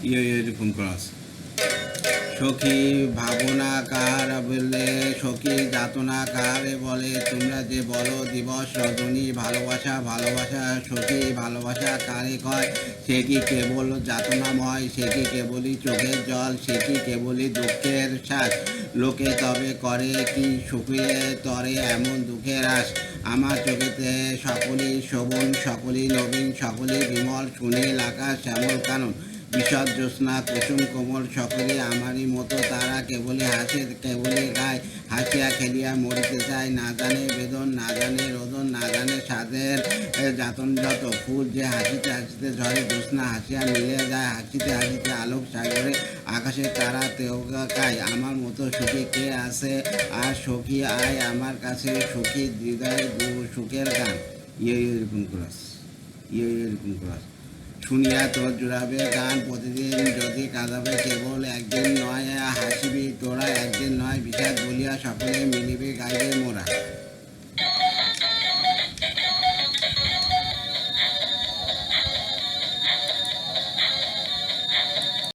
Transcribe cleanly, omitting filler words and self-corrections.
এরকম ক্রস সখী ভাবনা কাহারা বললে সখী যাতনা কাহারে বলে তোমরা যে বলো দিবস রজনী ভালোবাসা ভালোবাসা সখী ভালোবাসা কারে কয় সে কি কেবল যাতনাময় সে কি কেবলই চোখের জল সে কি কেবলই দুঃখের শ্বাস লোকে তবে করে কি সুখে তরে এমন দুঃখের আশ আমার চোখেতে সকলেই শোভন সকলেই নবীন সকলেই বিমল সুনীল আকাশ শ্যামল কানন বিশদ জ্যোৎস্না কুসুম কোমল সকলে আমারই মতো তারা কেবলই হাসে কেবলই গায় হাসিয়া খেলিয়া মরিতে চায় না জানে বেদন না জানে রোদন না জানে সাধের যাতন যত ফুল যে হাসিতে হাসিতে ঝরে জ্যোৎস্না হাসিয়া মিলিয়ে যায় হাসিতে হাসিতে আলোক সাগরে আকাশে তারা তেউকায় আমার মতো সুখী কে আছে আর সখী আয় আমার কাছে সুখী হৃদয়ের সুখের গান এরকম ক্রস এরকম ক্রস শুনিয়া তোর জুড়াবে গান প্রতিদিন যদি কাঁদাবে কেবল একদিন নয় হাসিবি তোরা একদিন নয় বিষাদ বলিয়া সকলে মিলিবে গাইবে